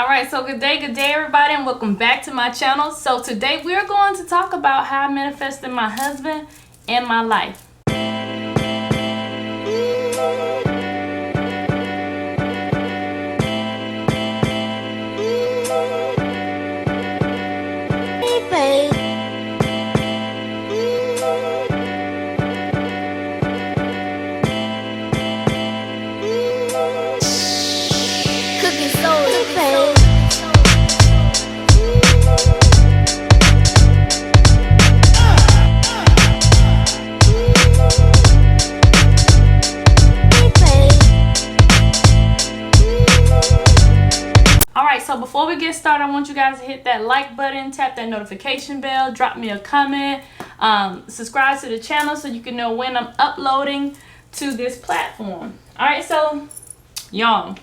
All right, so good day everybody, and welcome back to my channel. So today we're going to talk about how I manifested my husband in my life. So before we get started, I want you guys to hit that like button, tap that notification bell, drop me a comment, subscribe to the channel so you can know when I'm uploading to this platform. All right, so y'all,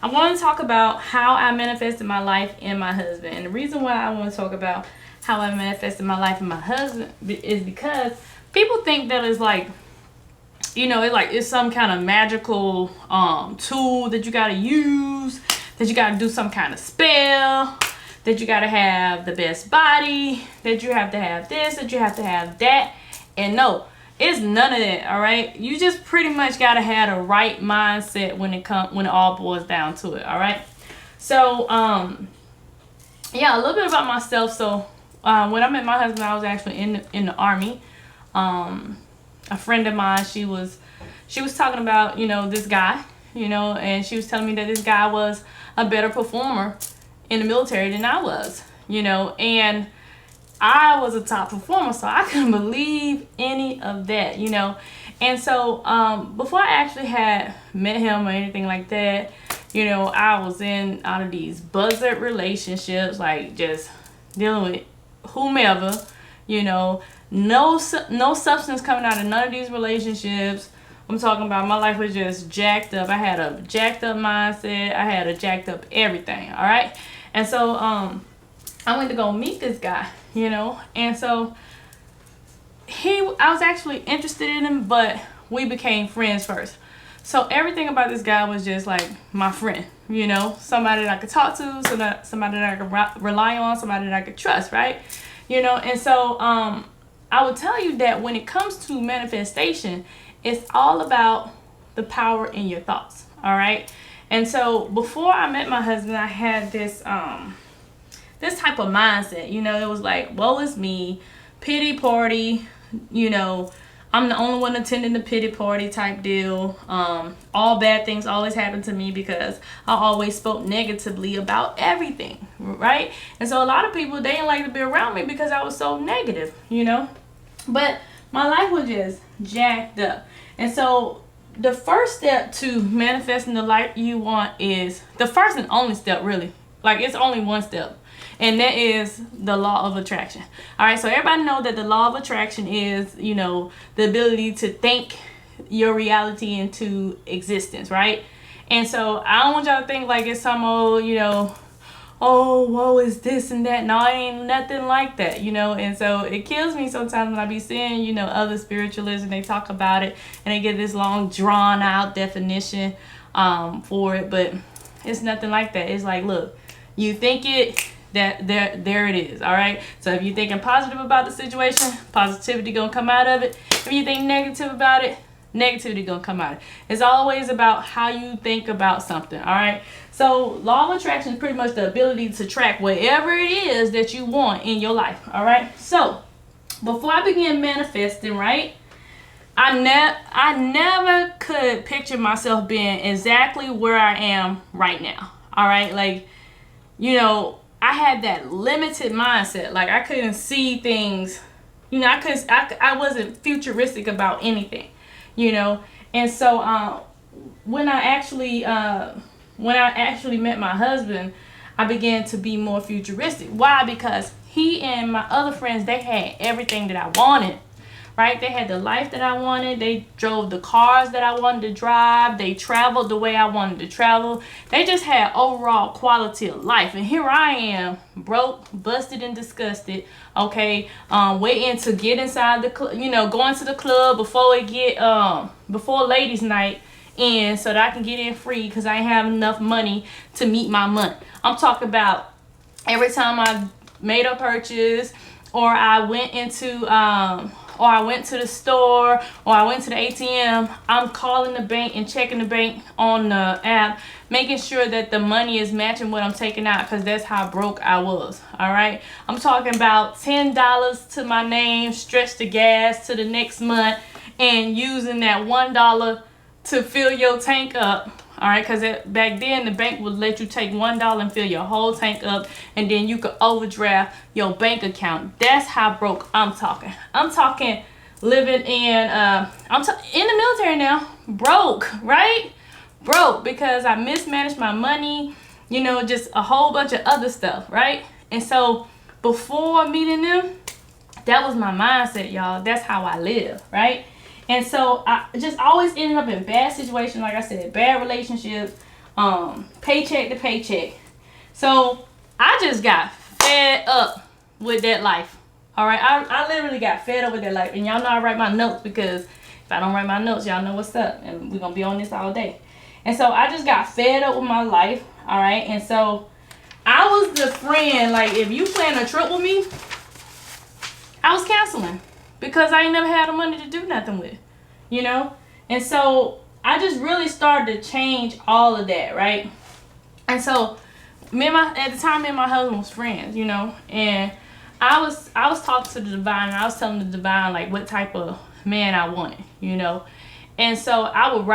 I want to talk about how I manifested my life and my husband. And the reason why I want to talk about how I manifested my life and my husband is because people think that it's like, you know, it's some kind of magical tool that you got to use, that you got to do some kind of spell, that you got to have the best body, that you have to have this, that you have to have that. And no, it's none of that. All right, you just pretty much got to have the right mindset when it all boils down to it. All right, so yeah, a little bit about myself. So when I met my husband, I was actually in the army. A friend of mine, she was talking about, you know, this guy, you know, and she was telling me that this guy was a better performer in the military than I was, you know, and I was a top performer, so I couldn't believe any of that, you know. And so before I actually had met him or anything like that, you know, I was in out of these buzzard relationships, like just dealing with whomever, you know, no substance coming out of none of these relationships. I'm talking about my life was just jacked up. I had a jacked up mindset. I had a jacked up everything. All right. And so I went to go meet this guy, you know, and so I was actually interested in him, but we became friends first. So everything about this guy was just like my friend, you know, somebody that I could talk to, somebody that I could rely on, somebody that I could trust, right? You know, and so I would tell you that when it comes to manifestation, it's all about the power in your thoughts. All right. And so before I met my husband, I had this this type of mindset. You know, it was like, woe is me, pity party. You know, I'm the only one attending the pity party type deal. All bad things always happen to me because I always spoke negatively about everything. Right. And so a lot of people, they didn't like to be around me because I was so negative, you know. But my life was just jacked up. And so the first step to manifesting the life you want is the first and only step, really. Like, it's only one step, and that is the law of attraction. All right, so everybody know that the law of attraction is, you know, the ability to think your reality into existence, right? And so I don't want y'all to think like it's some old, you know, oh, woe is this and that. No, it ain't nothing like that, you know. And so it kills me sometimes when I be seeing, you know, other spiritualists and they talk about it and they get this long drawn out definition for it, but it's nothing like that. It's like, look, you think it, that there it is. All right, so if you're thinking positive about the situation, positivity gonna come out of it. If you think negative about it, negativity gonna come out. It's always about how you think about something. All right, so law of attraction is pretty much the ability to track whatever it is that you want in your life. All right, so before I began manifesting, right, I never could picture myself being exactly where I am right now. All right, like, you know, I had that limited mindset. Like, I couldn't see things, you know, I wasn't futuristic about anything, you know. And so when I actually met my husband, I began to be more futuristic. Why? Because he and my other friends, they had everything that I wanted, right? They had the life that I wanted. They drove the cars that I wanted to drive. They traveled the way I wanted to travel. They just had overall quality of life. And here I am, broke, busted, and disgusted. Okay, waiting to get inside the club, you know, going to the club before ladies' night, in so that I can get in free because I ain't have enough money to meet my month. I'm talking about every time I made a purchase, or I went into or I went to the store, or I went to the ATM, I'm calling the bank and checking the bank on the app, making sure that the money is matching what I'm taking out, because that's how broke I was. All right, I'm talking about $10 to my name, stretch the gas to the next month, and using that $1 to fill your tank up. All right, because back then the bank would let you take $1 and fill your whole tank up, and then you could overdraft your bank account. That's how broke I'm talking. I'm talking living in in the military now. Broke, right? Broke because I mismanaged my money, you know, just a whole bunch of other stuff, right? And so before meeting them, that was my mindset, y'all. That's how I live, right? And so I just always ended up in bad situations, like I said, bad relationships, paycheck to paycheck. So I just got fed up with that life. All right, I literally got fed up with that life. And y'all know I write my notes, because if I don't write my notes, y'all know what's up. And we're going to be on this all day. And so I just got fed up with my life. All right, and so I was the friend, like, if you plan a trip with me, I was canceling, because I ain't never had the money to do nothing with, you know? And so I just really started to change all of that, right? And so at the time, me and my husband was friends, you know? And I was talking to the divine, and I was telling the divine, like, what type of man I wanted, you know? And so I would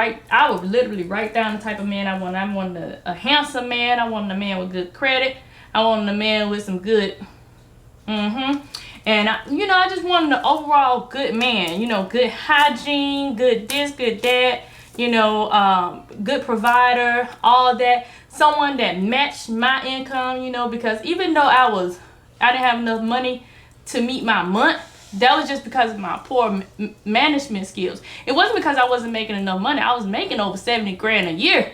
literally write down the type of man I wanted. I wanted a handsome man. I wanted a man with good credit. I wanted a man with some good, and I just wanted an overall good man, you know, good hygiene, good this, good that, you know, good provider, all that. Someone that matched my income, you know, because even though I didn't have enough money to meet my month, that was just because of my poor management skills. It wasn't because I wasn't making enough money. I was making over 70 grand a year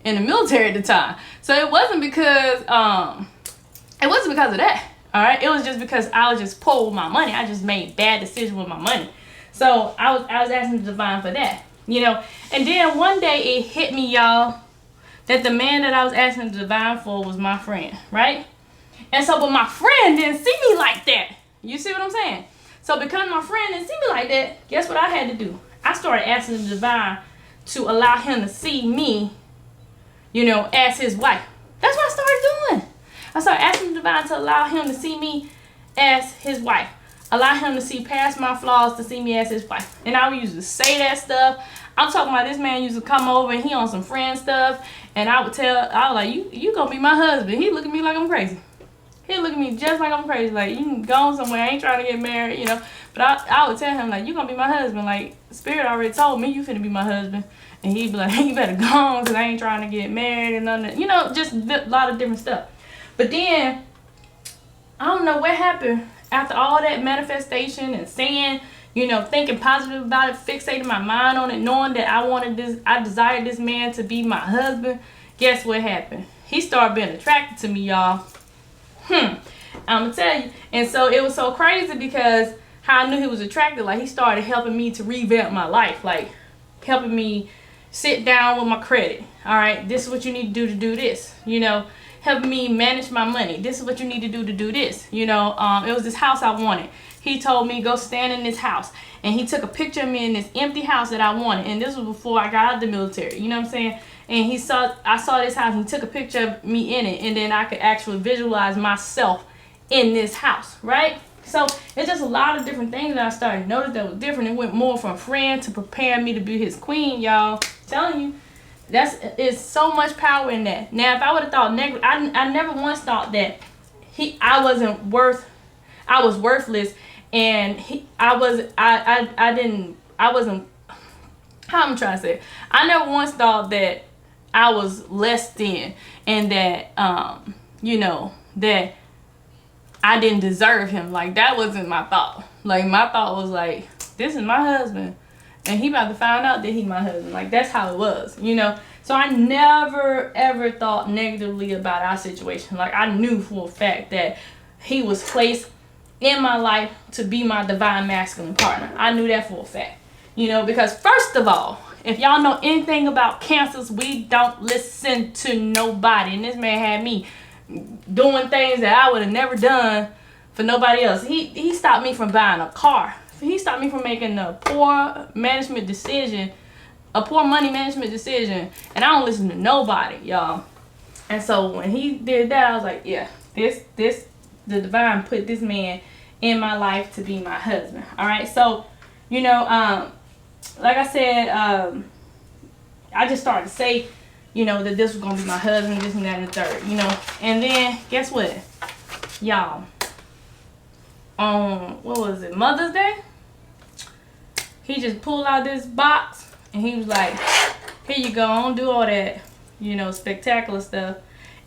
in the military at the time. So it wasn't because of that. All right, it was just because I was just poor with my money. I just made bad decisions with my money. So I was asking the divine for that, you know. And then one day it hit me, y'all, that the man that I was asking the divine for was my friend, right? And so, but my friend didn't see me like that. You see what I'm saying? So because my friend didn't see me like that, guess what I had to do? I started asking the divine to allow him to see me, you know, as his wife. That's what I started doing. I started asking the divine to allow him to see me as his wife. Allow him to see past my flaws, to see me as his wife. And I would used to say that stuff. I'm talking about this man used to come over and he on some friend stuff. And I was like, you gonna be my husband. He look at me like I'm crazy. He look at me just like I'm crazy. Like, you can go somewhere. I ain't trying to get married, you know. But I would tell him, like, you gonna be my husband. Like, Spirit already told me you finna be my husband. And he'd be like, you better go on, because I ain't trying to get married and nothing. You know, just a lot of different stuff. But then, I don't know what happened after all that manifestation and saying, you know, thinking positive about it, fixating my mind on it, knowing that I desired this man to be my husband. Guess what happened? He started being attracted to me, y'all. I'm gonna tell you. And so it was so crazy, because how I knew he was attracted, like, he started helping me to revamp my life, like helping me sit down with my credit. All right, this is what you need to do this, you know. Helping me manage my money. This is what you need to do this. You know, it was this house I wanted. He told me, go stand in this house. And he took a picture of me in this empty house that I wanted. And this was before I got out of the military. You know what I'm saying? And I saw this house, and he took a picture of me in it. And then I could actually visualize myself in this house, right? So it's just a lot of different things that I started to notice that was different. It went more from friend to preparing me to be his queen, y'all. I'm telling you. It's so much power in that. Now, if I would have thought negative, I never once thought that I was worthless, and I wasn't, how I'm trying to say, I never once thought that I was less than, and that, you know, that I didn't deserve him. Like, that wasn't my thought. Like, my thought was like, this is my husband. And he about to find out that he my husband. Like, that's how it was, you know. So I never, ever thought negatively about our situation. Like, I knew for a fact that he was placed in my life to be my divine masculine partner. I knew that for a fact. You know, because first of all, If y'all know anything about cancers, we don't listen to nobody. And this man had me doing things that I would have never done for nobody else. He stopped me from buying a car. He stopped me from making a poor management decision, a poor money management decision. And I don't listen to nobody, y'all. And so when he did that, I was like, yeah, the divine put this man in my life to be my husband. All right. So, you know, like I said, I just started to say, you know, that this was going to be my husband, this and that and the third, you know. And then, guess what? Y'all, on, what was it, Mother's Day? He just pulled out this box, and he was like, here you go, I don't do all that, you know, spectacular stuff.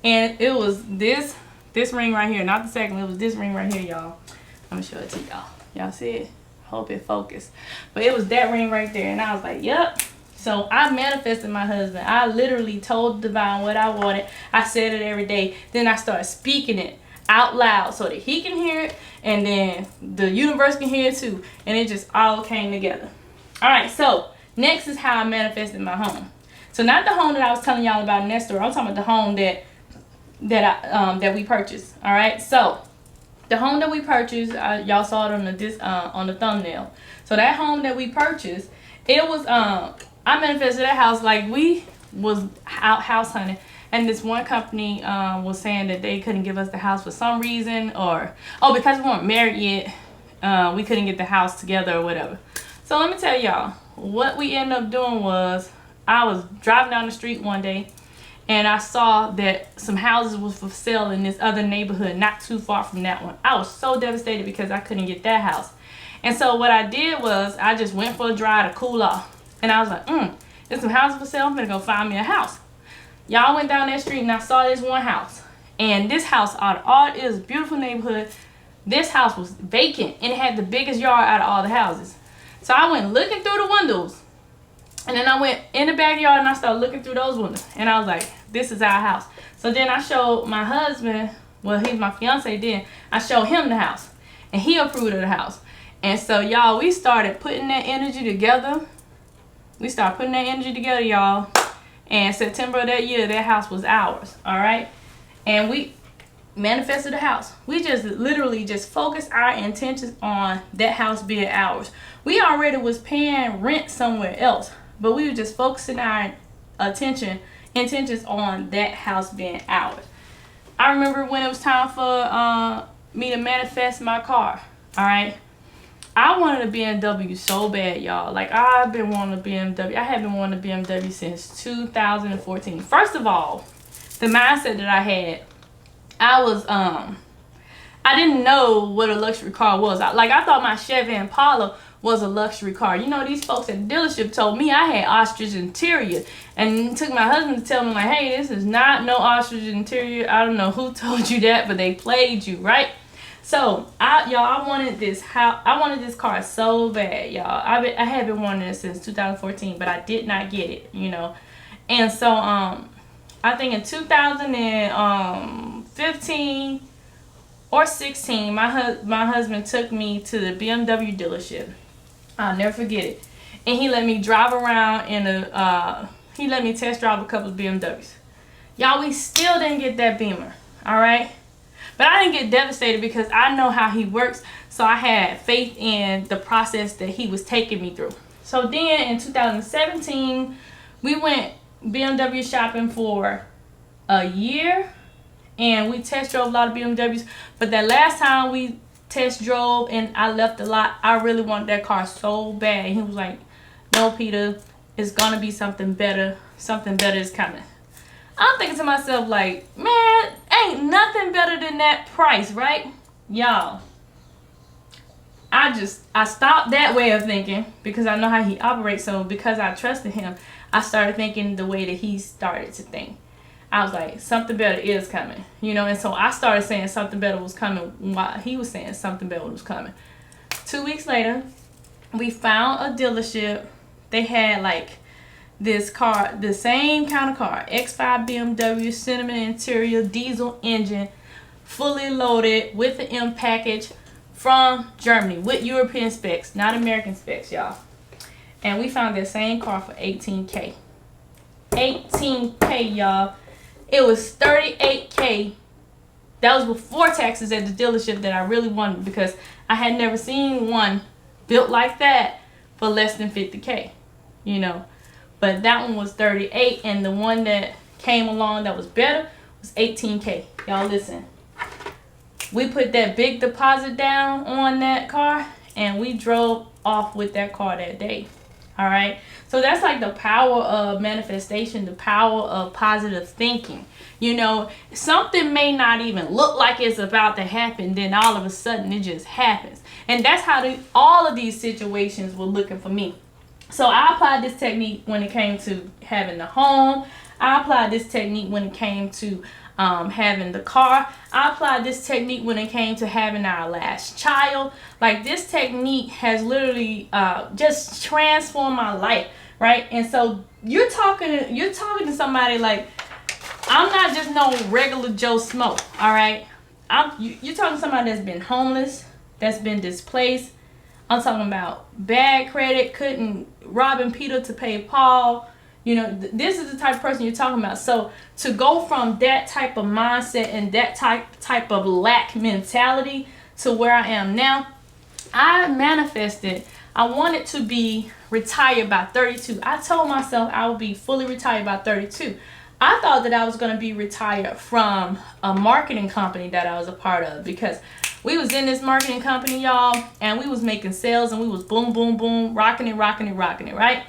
And it was this ring right here, not the second, it was this ring right here, y'all. I'm going to show it to y'all. Y'all see it? Hope it focused. But it was that ring right there, and I was like, yep. So I manifested my husband. I literally told divine what I wanted. I said it every day. Then I started speaking it out loud so that he can hear it, and then the universe can hear it too. And it just all came together. All right, so next is how I manifested my home. So not the home that I was telling y'all about in that story. I'm talking about the home that we purchased. All right, so the home that we purchased, y'all saw it on the thumbnail. So that home that we purchased, it was I manifested that house like we was out house hunting, and this one company was saying that they couldn't give us the house for some reason, or because we weren't married yet, we couldn't get the house together or whatever. So let me tell y'all, what we ended up doing was, I was driving down the street one day, and I saw that some houses was for sale in this other neighborhood not too far from that one. I was so devastated because I couldn't get that house. And so what I did was, I just went for a drive to cool off. And I was like, there's some houses for sale. I'm going to go find me a house. Y'all went down that street and I saw this one house. And this house, it was a beautiful neighborhood. This house was vacant and it had the biggest yard out of all the houses. So I went looking through the windows. And then I went in the backyard and I started looking through those windows. And I was like, this is our house. So then I showed my husband, well, he's my fiance then. I showed him the house. And he approved of the house. And so, y'all, we started putting that energy together. Y'all. And September of that year, that house was ours. All right. And we manifested the house. We just literally just focused our intentions on that house being ours. We already was paying rent somewhere else, but we were just focusing our intentions on that house being ours. I remember when it was time for me to manifest my car. All right. I wanted a BMW so bad, y'all. Like, I've been wanting a BMW. I have been wanting a BMW since 2014. First of all, the mindset that I had, I didn't know what a luxury car was. I thought my Chevy Impala was a luxury car. You know, these folks at the dealership told me I had ostrich interior. And it took my husband to tell me, like, hey, this is not no ostrich interior. I don't know who told you that, but they played you, right? So, I wanted this house. I wanted this car so bad, y'all. I had been wanting it since 2014, but I did not get it, you know. And so, I think in 2015 or 16, my husband took me to the BMW dealership. I'll never forget it. And he let me drive around he let me test drive a couple of BMWs. Y'all, we still didn't get that Beamer, all right? But I didn't get devastated because I know how he works. So I had faith in the process that he was taking me through. So then in 2017, we went BMW shopping for a year. And we test drove a lot of BMWs. But that last time we test drove and I left the lot, I really wanted that car so bad. And he was like, no, Peter, it's going to be something better. Something better is coming. I'm thinking to myself, like, man, ain't nothing better than that price, right? Y'all, I stopped that way of thinking because I know how he operates. So because I trusted him, I started thinking the way that he started to think. I was like, something better is coming, you know? And so I started saying something better was coming while he was saying something better was coming. 2 weeks later, we found a dealership. They had like this car, the same kind of car, X5 BMW, cinnamon interior, diesel engine, fully loaded with the M package from Germany with European specs, not American specs, y'all. And we found that same car for $18K. $18K, y'all. It was $38K. That was before taxes at the dealership that I really wanted, because I had never seen one built like that for less than $50K, you know. But that one was $38, and the one that came along that was better was $18K. Y'all listen. We put that big deposit down on that car, and we drove off with that car that day. All right. So that's like the power of manifestation, the power of positive thinking. You know, something may not even look like it's about to happen, then all of a sudden it just happens. And that's how all of these situations were looking for me. So I applied this technique when it came to having the home. I applied this technique when it came to having the car. I applied this technique when it came to having our last child. Like, this technique has literally just transformed my life, right? And so you're talking to somebody like, I'm not just no regular Joe Smoke, all right? You're talking to somebody that's been homeless, that's been displaced. I'm talking about bad credit, couldn't robbing Peter to pay Paul. You know, this is the type of person you're talking about. So to go from that type of mindset and that type of lack mentality to where I am now, I manifested. I wanted to be retired by 32. I told myself I would be fully retired by 32. I thought that I was going to be retired from a marketing company that I was a part of, because we was in this marketing company, y'all, and we was making sales, and we was boom, boom, boom, rocking it, right?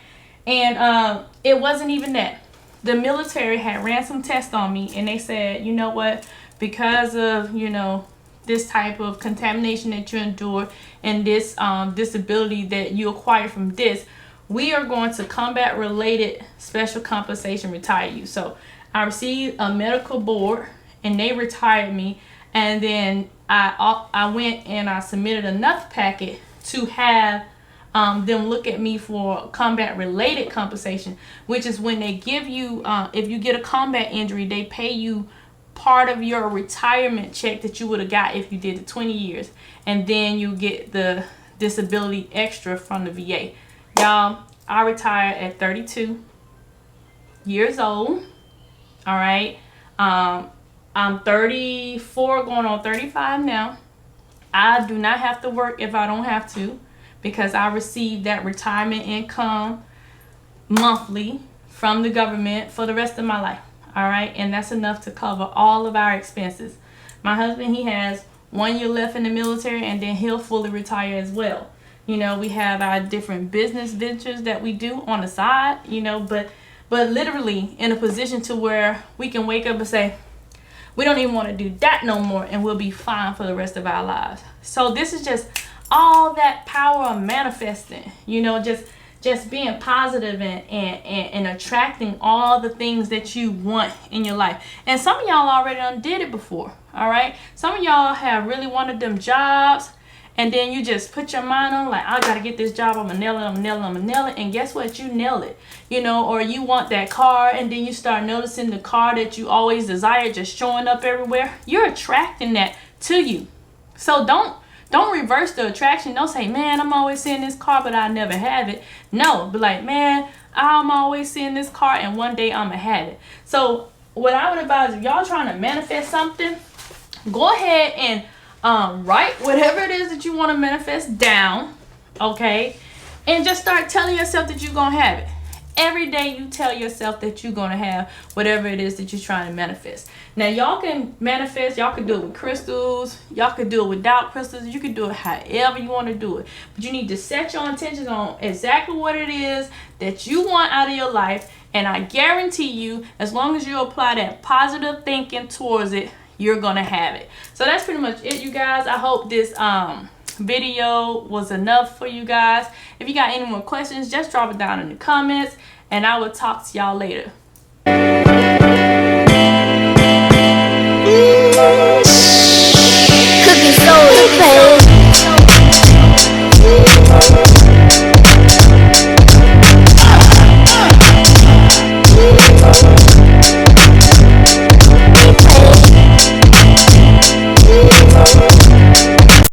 And it wasn't even that. The military had ran some tests on me, and they said, you know what, because of, you know, this type of contamination that you endure and this disability that you acquire from this, we are going to combat related special compensation retire you. So I received a medical board, and they retired me. And then I went and I submitted another packet to have them look at me for combat related compensation, which is when they give you, if you get a combat injury, they pay you part of your retirement check that you would have got if you did the 20 years. And then you get the disability extra from the VA. Y'all, I retired at 32 years old. All right. I'm 34 going on 35 now. I do not have to work if I don't have to, because I receive that retirement income monthly from the government for the rest of my life. All right. And that's enough to cover all of our expenses. My husband, he has 1 year left in the military, and then he'll fully retire as well. You know, we have our different business ventures that we do on the side, you know, but literally in a position to where we can wake up and say, we don't even want to do that no more, and we'll be fine for the rest of our lives. So this is just all that power of manifesting, you know, just being positive and attracting all the things that you want in your life. And some of y'all already done did it before, all right? Some of y'all have really wanted them jobs, and then you just put your mind on, like, I gotta get this job, I'm gonna nail it, and guess what? You nail it, you know. Or you want that car, and then you start noticing the car that you always desired just showing up everywhere. You're attracting that to you. So don't reverse the attraction. Don't say, man, I'm always seeing this car, but I never have it. No, be like, man, I'm always seeing this car, and one day I'm gonna have it. So what I would advise, if y'all trying to manifest something, go ahead and write whatever it is that you want to manifest down, okay? And just start telling yourself that you're going to have it. Every day you tell yourself that you're going to have whatever it is that you're trying to manifest. Now, y'all can manifest, y'all can do it with crystals, y'all can do it without crystals, you can do it however you want to do it. But you need to set your intentions on exactly what it is that you want out of your life. And I guarantee you, as long as you apply that positive thinking towards it, you're gonna have it. So that's pretty much it, you guys. I hope this video was enough for you guys. If you got any more questions, just drop it down in the comments, and I will talk to y'all later.